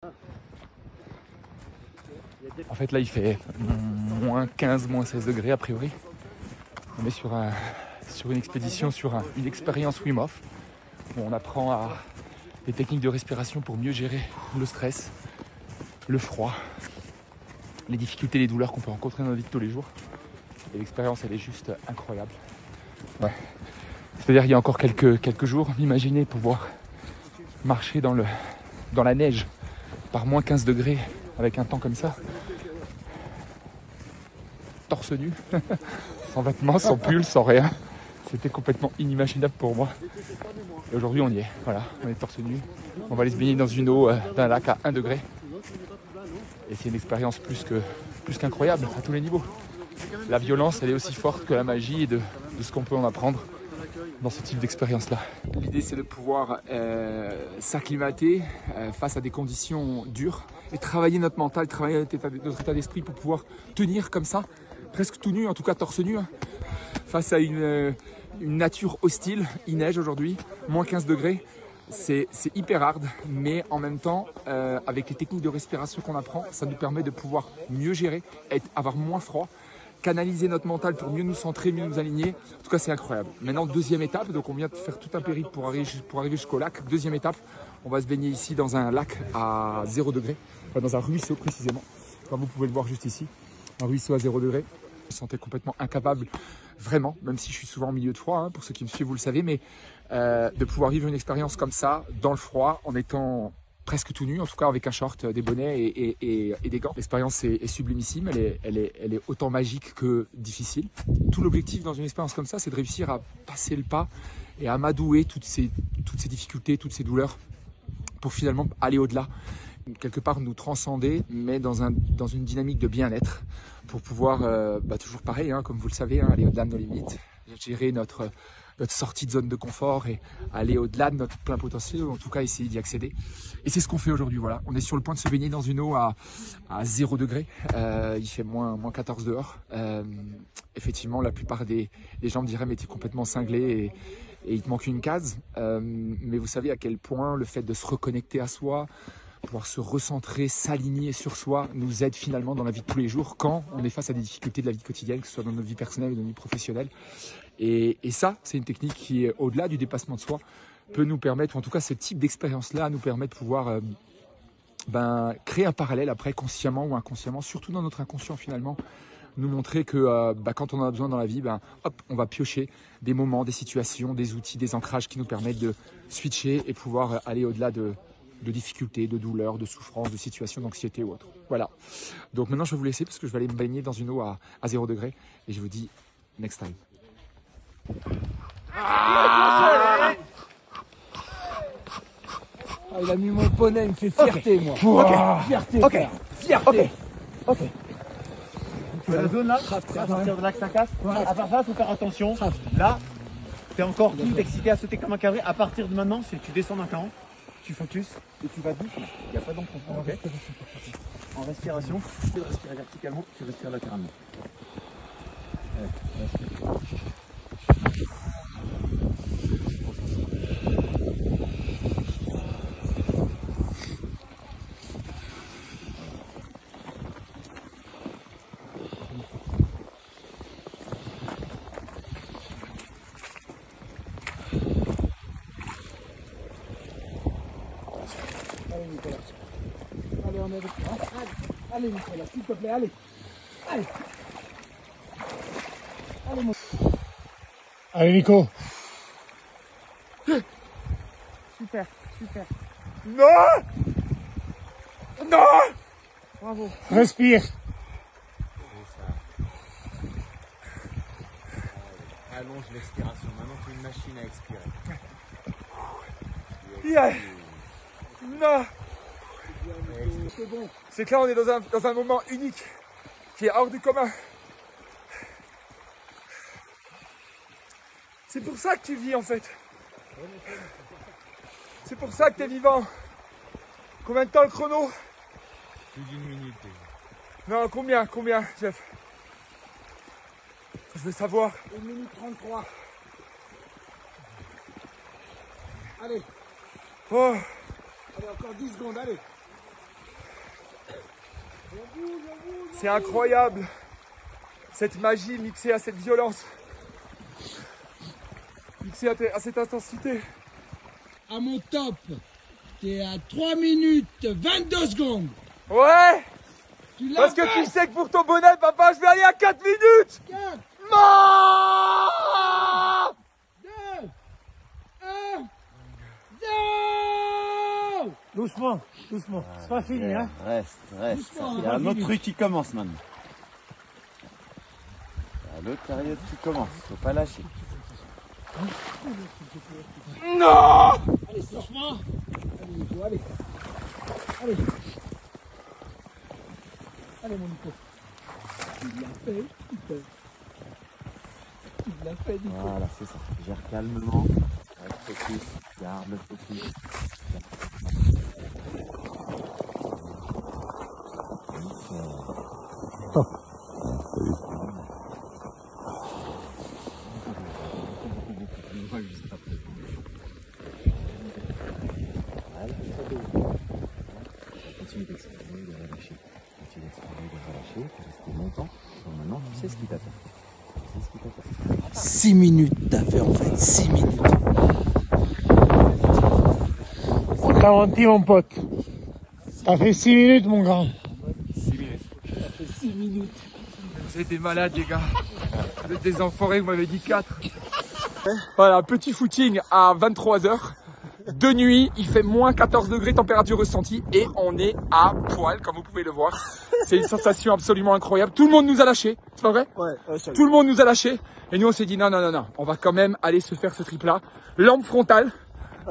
En fait là il fait moins 15, moins 16 degrés a priori. On est sur une expédition, sur une expérience Wim Hof où on apprend des techniques de respiration pour mieux gérer le stress, le froid, les difficultés, les douleurs qu'on peut rencontrer dans la vie de tous les jours. Et l'expérience elle est juste incroyable. Ouais. C'est-à-dire il y a encore quelques jours, imaginez pouvoir marcher dans la neige par moins 15 degrés avec un temps comme ça. Torse nu, sans vêtements, sans pull, sans rien. C'était complètement inimaginable pour moi. Et aujourd'hui on y est, voilà, on est torse nu. On va aller se baigner dans une eau d'un lac à 1 degré. Et c'est une expérience plus qu'incroyable à tous les niveaux. La violence elle est aussi forte que la magie et de ce qu'on peut en apprendre dans ce type d'expérience-là. L'idée c'est de pouvoir s'acclimater face à des conditions dures et travailler notre mental, travailler notre état d'esprit pour pouvoir tenir comme ça, presque tout nu, en tout cas torse nu, face à une nature hostile. Il neige aujourd'hui, moins 15 degrés. C'est hyper hard, mais en même temps, avec les techniques de respiration qu'on apprend, ça nous permet de pouvoir mieux gérer, avoir moins froid, canaliser notre mental pour mieux nous centrer, mieux nous aligner. En tout cas, c'est incroyable. Maintenant, deuxième étape, donc on vient de faire tout un périple pour arriver jusqu'au lac. Deuxième étape, on va se baigner ici dans un lac à 0 degré, dans un ruisseau précisément, comme vous pouvez le voir juste ici, un ruisseau à 0 degré. Je me sentais complètement incapable, vraiment, même si je suis souvent en milieu de froid, hein, pour ceux qui me suivent, vous le savez, mais de pouvoir vivre une expérience comme ça, dans le froid, en étant presque tout nu, en tout cas avec un short, des bonnets et des gants. L'expérience est sublimissime, elle est autant magique que difficile. Tout l'objectif dans une expérience comme ça, c'est de réussir à passer le pas et à amadouer toutes ces difficultés, toutes ces douleurs, pour finalement aller au-delà, quelque part nous transcender, mais dans une dynamique de bien-être, pour pouvoir, toujours pareil, hein, comme vous le savez, hein, aller au-delà de nos limites, gérer notre sortie de zone de confort et aller au-delà de notre plein potentiel, ou en tout cas essayer d'y accéder. Et c'est ce qu'on fait aujourd'hui, voilà. On est sur le point de se baigner dans une eau à 0 degré, il fait moins 14 dehors. Effectivement, la plupart des gens me diraient mais t'es complètement cinglé et il te manque une case. Mais vous savez à quel point le fait de se reconnecter à soi, pouvoir se recentrer, s'aligner sur soi, nous aide finalement dans la vie de tous les jours quand on est face à des difficultés de la vie quotidienne, que ce soit dans notre vie personnelle ou dans notre vie professionnelle. Et ça, c'est une technique qui, au-delà du dépassement de soi, peut nous permettre, ou en tout cas ce type d'expérience-là, nous permet de pouvoir créer un parallèle après, consciemment ou inconsciemment, surtout dans notre inconscient finalement, nous montrer que quand on en a besoin dans la vie, on va piocher des moments, des situations, des outils, des ancrages qui nous permettent de switcher et pouvoir aller au-delà de difficultés, de douleurs, de souffrances, de situations d'anxiété ou autre. Voilà. Donc maintenant, je vais vous laisser parce que je vais aller me baigner dans une eau à 0 degré et je vous dis next time. Il a mis mon poney, il me fait fierté, moi. Ok. Fierté. Ok. Fierté. Ok. La zone là, à partir de là que ça casse. À part ça, faut faire attention. Là, t'es encore tout excité à sauter comme un cabré. À partir de maintenant, c'est tu descends d'un camp, tu focus et tu vas doucement. Il n'y a pas d'empruntement. Ok. En respiration, tu respires verticalement, tu respires latéralement. Allez, Nicolas. Allez, on est avec toi. Allez, Nicolas, s'il te plaît, allez. Allez. Allez, mon... Allez, Nico. Super, super. Non! Non! Bravo. Respire. Allonge l'expiration. Maintenant, tu es une machine à expirer. Yeah. Non! C'est bon. C'est que là, on est dans un moment unique qui est hors du commun. C'est pour ça que tu vis en fait. C'est pour ça que tu es vivant. Combien de temps le chrono? Plus d'une minute. Non, combien, Jeff? Je veux savoir. 1 minute 33. Allez. Oh, Allez, encore 10 secondes, allez. C'est incroyable. Cette magie mixée à cette violence. Mixée à cette intensité. À mon top, t'es à 3 minutes 22 secondes. Ouais. Tu l'as Parce que fait. tu sais que pour ton bonnet, papa, je vais aller à 4 minutes. 4, Non. 2, 1, 0. Doucement, doucement. C'est pas fini, hein. Reste. Doucement, Il y a un autre truc qui commence maintenant. Il y a l'autre période qui commence. Faut pas lâcher. Non. Allez, doucement. Allez, Nico, allez. Allez. Allez, mon Nico. Tu l'as fait, Nico. Tu l'as fait, Nico. Voilà, c'est ça. Gère calmement. Reste focus. Garde le focus. Continue d'explorer, de relâcher. Continue d'explorer, de relâcher. Tu restes longtemps. Donc maintenant, tu sais ce qui t'attend. 6 minutes t'as fait en fait, 6 minutes. On t'a menti, mon pote. T'as fait 6 minutes, mon grand. 6 minutes. Ça fait 6 minutes. Vous êtes des malades, les gars. Vous êtes des enfoirés, vous m'avez dit 4. Voilà, petit footing à 23h. De nuit, il fait moins 14 degrés température ressentie et on est à poil, comme vous pouvez le voir. C'est une sensation absolument incroyable. Tout le monde nous a lâchés, c'est pas vrai? Ouais, Tout le monde nous a lâchés. Et nous, on s'est dit non, on va quand même aller se faire ce trip-là. Lampe frontale,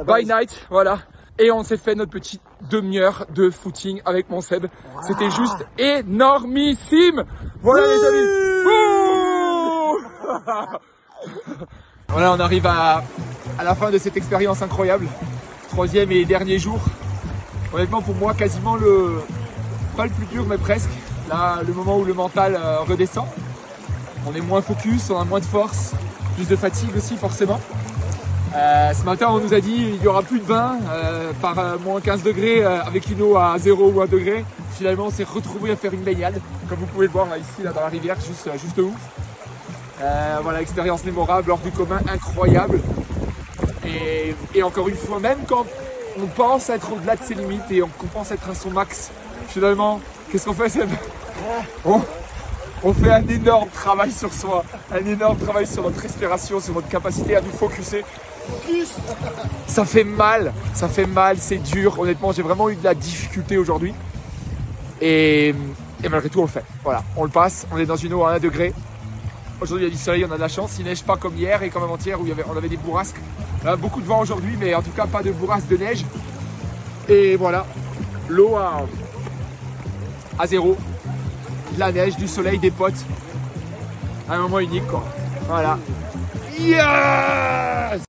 by night, voilà. Et on s'est fait notre petite demi-heure de footing avec mon Seb. C'était juste énormissime. Voilà les amis. Voilà, on arrive à la fin de cette expérience incroyable. 3e et dernier jour. Honnêtement, pour moi, quasiment pas le plus dur, mais presque. Là, le moment où le mental redescend. On est moins focus, on a moins de force, plus de fatigue aussi, forcément. Ce matin, on nous a dit il y aura plus de vin par moins 15 degrés avec une eau à 0 ou 1 degré. Finalement, on s'est retrouvé à faire une baignade, comme vous pouvez le voir là, ici, là, dans la rivière, juste ouf. Voilà, expérience mémorable, hors du commun, incroyable. Et encore une fois, même quand on pense être au-delà de ses limites et qu'on pense être à son max, finalement, qu'est-ce qu'on fait, Seb? On fait un énorme travail sur soi, un énorme travail sur notre respiration, sur notre capacité à nous focuser. Ça fait mal, c'est dur. Honnêtement, j'ai vraiment eu de la difficulté aujourd'hui. Et malgré tout, on le fait. Voilà, on le passe, on est dans une eau à 1 degré. Aujourd'hui, il y a du soleil, on a de la chance. Il neige pas comme hier et comme avant-hier où on avait des bourrasques. Beaucoup de vent aujourd'hui, mais en tout cas, pas de bourrasques de neige. Et voilà, l'eau à 0. De la neige, du soleil, des potes. Un moment unique, quoi. Voilà. Yes!